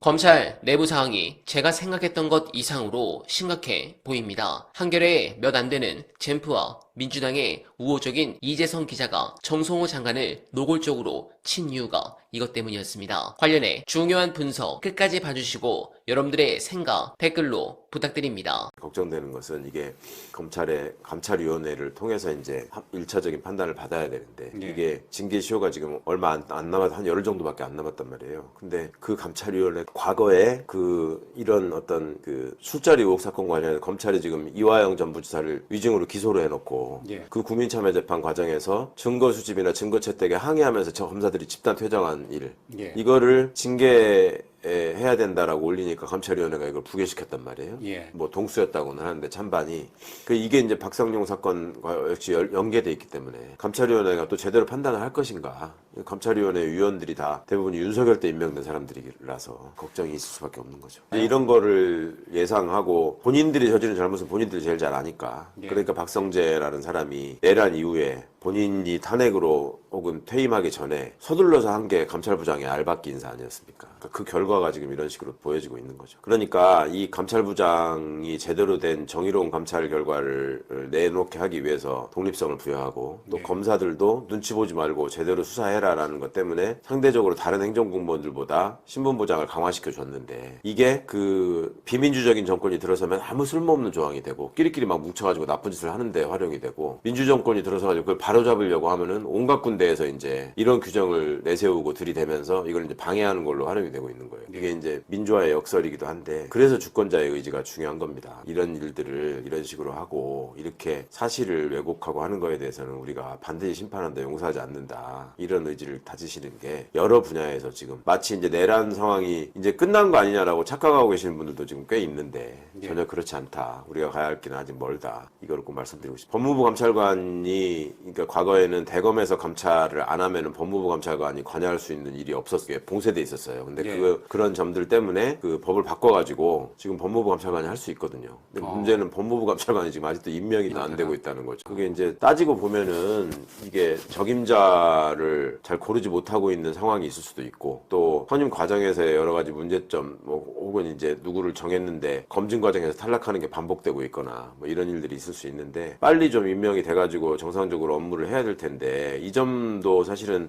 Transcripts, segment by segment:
검찰 내부 상황이 제가 생각했던 것 이상으로 심각해 보입니다. 한겨레에 몇 안 되는 젠프와 민주당의 우호적인 이재성 기자가 정성호 장관을 노골적으로 친 이유가 이것 때문이었습니다. 관련해 중요한 분석 끝까지 봐주시고 여러분들의 생각 댓글로 부탁드립니다. 걱정되는 것은 이게 감찰위원회를 통해서 이제 1차적인 판단을 받아야 되는데 이게 징계시효가 지금 얼마 안 남아서 한 열흘 정도밖에 안 남았단 말이에요. 근데 그 감찰위원회 과거에 이런 어떤 술자리 의혹 사건 관련해서 검찰이 지금 이화영 전 부지사를 위증으로 기소를 해놓고 그 국민참여재판 과정에서 증거 수집이나 증거 채택에 항의하면서 저 검사들이 집단 퇴장한 일 이거를 징계해야 된다라고 올리니까 감찰위원회가 이걸 부결시켰단 말이에요. 뭐 동수였다고는 하는데 찬반이 이게 이제 박상용 사건과 역시 연계돼 있기 때문에 감찰위원회가 또 제대로 판단을 할 것인가. 감찰위원회 위원들이 다 대부분 윤석열 때 임명된 사람들이라서 걱정이 있을 수밖에 없는 거죠. 이런 거를 예상하고 본인들이 저지른 잘못은 본인들이 제일 잘 아니까. 그러니까 박성재라는 사람이 내란 이후에 본인이 탄핵으로 혹은 퇴임하기 전에 서둘러서 한 게 감찰부장의 알박기 인사 아니었습니까? 그러니까 그 결과가 지금 이런 식으로 보여지고 있는 거죠. 그러니까 이 감찰부장이 제대로 된 정의로운 감찰 결과를 내놓게 하기 위해서 독립성을 부여하고 또 검사들도 눈치 보지 말고 제대로 수사해라라는 것 때문에 상대적으로 다른 행정공무원들보다 신분보장을 강화시켜 줬는데 이게 비민주적인 정권이 들어서면 아무 쓸모없는 조항이 되고 끼리끼리 막 뭉쳐가지고 나쁜 짓을 하는데 활용이 되고 민주정권이 들어서가지고 그걸 바로잡으려고 하면은 온갖 군데에서 이제 이런 규정을 내세우고 들이대면서 이걸 이제 방해하는 걸로 활용이 되고 있는 거예요. 이게 이제 민주화의 역설이기도 한데 그래서 주권자의 의지가 중요한 겁니다. 이런 일들을 이런 식으로 하고 이렇게 사실을 왜곡하고 하는 거에 대해서는 우리가 반드시 심판한다, 용서하지 않는다 이런 의지를 다지시는 게 여러 분야에서 지금 마치 이제 내란 상황이 이제 끝난 거 아니냐라고 착각하고 계시는 분들도 지금 꽤 있는데 전혀 그렇지 않다. 우리가 가야 할 길은 아직 멀다. 이걸 꼭 말씀드리고 싶습니다. 법무부 감찰관이 그러니까 과거에는 대검에서 감찰을 안 하면은 법무부 감찰관이 관여할 수 있는 일이 없었어요. 봉쇄돼 있었어요. 근데 그런 점들 때문에 법을 바꿔가지고 지금 법무부 감찰관이 할 수 있거든요. 근데 문제는 법무부 감찰관이 지금 아직도 임명이 안 되고 있다는 거죠. 그게 이제 따지고 보면은 이게 적임자를 잘 고르지 못하고 있는 상황이 있을 수도 있고 또 선임 과정에서의 여러 가지 문제점 혹은 이제 누구를 정했는데 검증 과정에서 탈락하는 게 반복되고 있거나 뭐 이런 일들이 있을 수 있는데 빨리 좀 임명이 돼가지고 정상적으로 업무를 해야 될 텐데 이 점도 사실은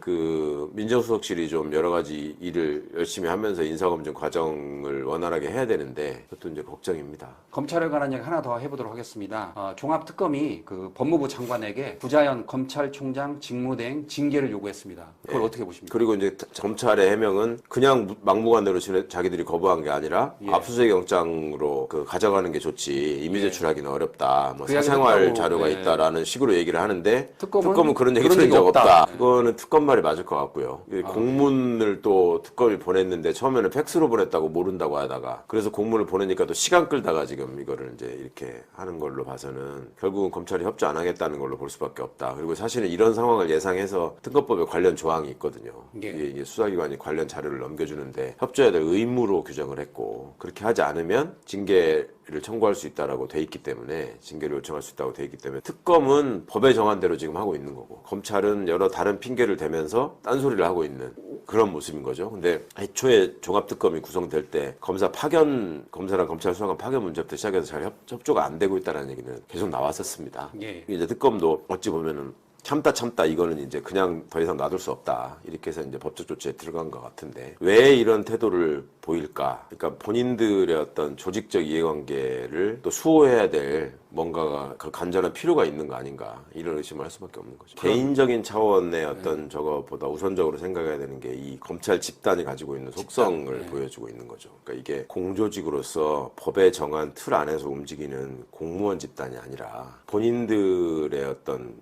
민정수석실이 좀 여러 가지 일을 열심히 하면서 인사검증 과정을 원활하게 해야 되는데 그것도 이제 걱정입니다. 검찰에 관한 얘기 하나 더 해보도록 하겠습니다. 종합특검이 법무부 장관에게 구자연 검찰총장 직무대행 징계를 요구했습니다. 그걸 어떻게 보십니까? 그리고 이제 검찰의 해명은 그냥 막무가내로 자기들이 거부한 게 아니라 압수수색 영장으로 가져가는 게 좋지 이미 제출하기는 어렵다. 뭐 사생활 자료가 있다라는 식으로 얘기를 하는데 특검은 그런 얘기 들은 적 없다. 그거는 특검 말이 맞을 것 같고요. 공문을 또 특검이 보냈는데 처음에는 팩스로 보냈다고 모른다고 하다가 그래서 공문을 보내니까 또 시간 끌다가 지금 이거를 이제 이렇게 하는 걸로 봐서는 결국은 검찰이 협조 안 하겠다는 걸로 볼 수밖에 없다. 그리고 사실은 이런 상황을 예상해서 특검법에 관련 조항이 있거든요. 이게 수사기관이 관련 자료를 넘겨주는데 협조해야 될 의무로 규정을 했고 그렇게 하지 않으면 징계를 청구할 수 있다라고 돼 있기 때문에 징계를 요청할 수 있다고 돼 있기 때문에 특검은 법에 정한 대로 지금 하고 있는 거고 검찰은 여러 다른 핑계를 대면서 딴소리를 하고 있는 그런 모습인 거죠. 근데 애초에 종합특검이 구성될 때 검사랑 검찰 수사관 파견 문제부터 시작해서 잘 협조가 안 되고 있다는 얘기는 계속 나왔었습니다. 이제 특검도 어찌 보면은 참다 이거는 이제 그냥 더 이상 놔둘 수 없다 이렇게 해서 이제 법적 조치에 들어간 것 같은데 왜 이런 태도를 보일까? 그러니까 본인들의 어떤 조직적 이해관계를 또 수호해야 될 뭔가가 간절한 필요가 있는 거 아닌가 이런 의심을 할 수밖에 없는 거죠. 개인적인 차원의 어떤 저거보다 우선적으로 생각해야 되는 게 이 검찰 집단이 가지고 있는 속성을 보여주고 있는 거죠. 그러니까 이게 공조직으로서 법에 정한 틀 안에서 움직이는 공무원 집단이 아니라 본인들의 어떤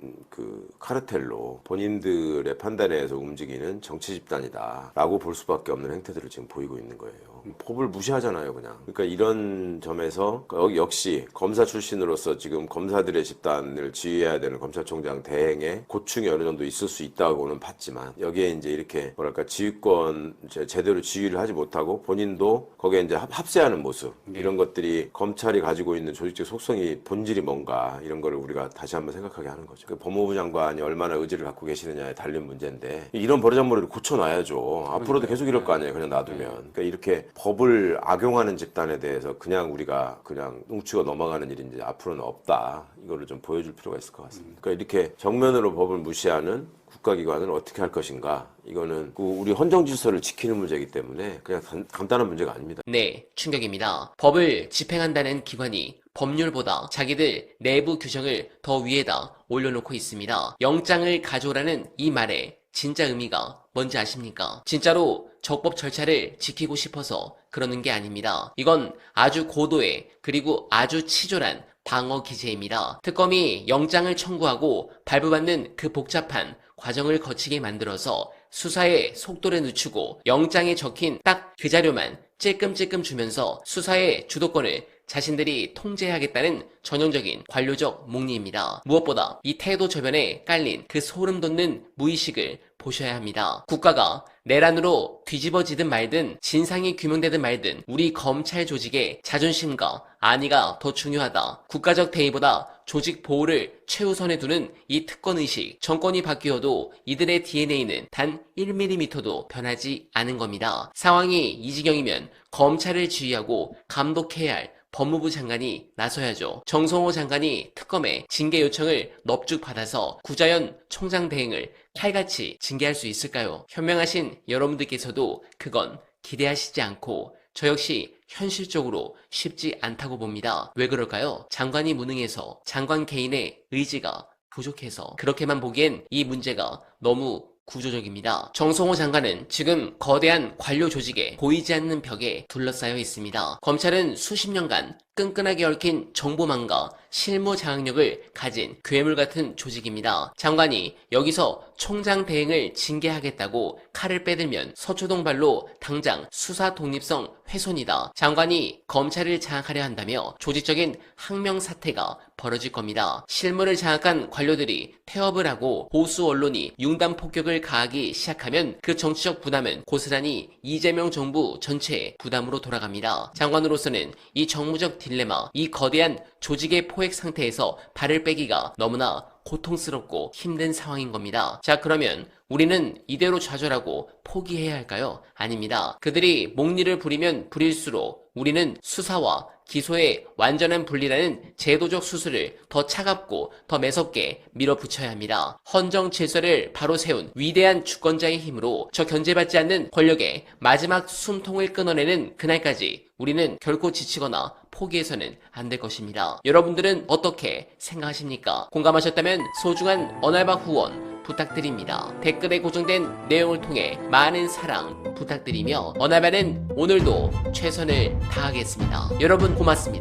카르텔로 본인들의 판단에 의해서 움직이는 정치 집단이다라고 볼 수밖에 없는 행태들을 지금 보이고 있는 거예요. 법을 무시하잖아요, 그냥. 그러니까 이런 점에서 역시 검사 출신으로서 지금 검사들의 집단을 지휘해야 되는 검찰총장 대행에 고충이 어느 정도 있을 수 있다고는 봤지만 여기에 이제 이렇게 지휘권 제대로 지휘를 하지 못하고 본인도 거기에 이제 합세하는 모습 이런 것들이 검찰이 가지고 있는 조직적 속성이 본질이 뭔가 이런 거를 우리가 다시 한번 생각하게 하는 거죠. 법무부 장관 장관이 얼마나 의지를 갖고 계시느냐에 달린 문제인데 이런 버르장머리를 고쳐놔야죠. 앞으로도 계속 이럴 거 아니에요. 그냥 놔두면. 그러니까 이렇게 법을 악용하는 집단에 대해서 그냥 우리가 그냥 뭉치고 넘어가는 일이 이제 앞으로는 없다. 이거를 좀 보여줄 필요가 있을 것 같습니다. 그러니까 이렇게 정면으로 법을 무시하는 국가기관을 어떻게 할 것인가. 이거는 우리 헌정 질서를 지키는 문제이기 때문에 그냥 간단한 문제가 아닙니다. 네, 충격입니다. 법을 집행한다는 기관이 법률보다 자기들 내부 규정을 더 위에다 올려놓고 있습니다. 영장을 가져오라는 이 말의 진짜 의미가 뭔지 아십니까? 진짜로 적법 절차를 지키고 싶어서 그러는 게 아닙니다. 이건 아주 고도의 그리고 아주 치졸한 방어 기제입니다. 특검이 영장을 청구하고 발부받는 그 복잡한 과정을 거치게 만들어서 수사의 속도를 늦추고 영장에 적힌 딱 그 자료만 찔끔찔끔 주면서 수사의 주도권을 자신들이 통제하겠다는 전형적인 관료적 목리입니다. 무엇보다 이 태도 저변에 깔린 그 소름 돋는 무의식을 보셔야 합니다. 국가가 내란으로 뒤집어지든 말든 진상이 규명되든 말든 우리 검찰 조직의 자존심과 안위가 더 중요하다. 국가적 대의보다 조직 보호를 최우선에 두는 이 특권의식, 정권이 바뀌어도 이들의 DNA는 단 1mm도 변하지 않은 겁니다. 상황이 이 지경이면 검찰을 지휘하고 감독해야 할 법무부 장관이 나서야죠. 정성호 장관이 특검의 징계 요청을 넙죽 받아서 구자연 총장 대행을 칼같이 징계할 수 있을까요? 현명하신 여러분들께서도 그건 기대하시지 않고 저 역시 현실적으로 쉽지 않다고 봅니다. 왜 그럴까요? 장관이 무능해서, 장관 개인의 의지가 부족해서, 그렇게만 보기엔 이 문제가 너무 구조적입니다. 정성호 장관은 지금 거대한 관료 조직에 보이지 않는 벽에 둘러싸여 있습니다. 검찰은 수십 년간 끈끈하게 얽힌 정보망과 실무 장악력을 가진 괴물 같은 조직입니다. 장관이 여기서 총장 대행을 징계하겠다고 칼을 빼들면 서초동 발로 당장 수사 독립성 훼손이다. 장관이 검찰을 장악하려 한다며 조직적인 항명 사태가 벌어질 겁니다. 실무를 장악한 관료들이 폐업을 하고 보수 언론이 융단 폭격을 가하기 시작하면 그 정치적 부담은 고스란히 이재명 정부 전체의 부담으로 돌아갑니다. 장관으로서는 이 정무적 딜레마, 이 거대한 조직의 포획 상태에서 발을 빼기가 너무나 고통스럽고 힘든 상황인 겁니다. 자, 그러면 우리는 이대로 좌절하고 포기해야 할까요? 아닙니다. 그들이 목리를 부리면 부릴수록 우리는 수사와 기소의 완전한 분리라는 제도적 수술을 더 차갑고 더 매섭게 밀어붙여야 합니다. 헌정 질서를 바로 세운 위대한 주권자의 힘으로 저 견제받지 않는 권력의 마지막 숨통을 끊어내는 그날까지 우리는 결코 지치거나 포기해서는 안 될 것입니다. 여러분들은 어떻게 생각하십니까? 공감하셨다면 소중한 언알바 후원 부탁드립니다. 댓글에 고정된 내용을 통해 많은 사랑 부탁드리며 언알바는 오늘도 최선을 다하겠습니다. 여러분 고맙습니다.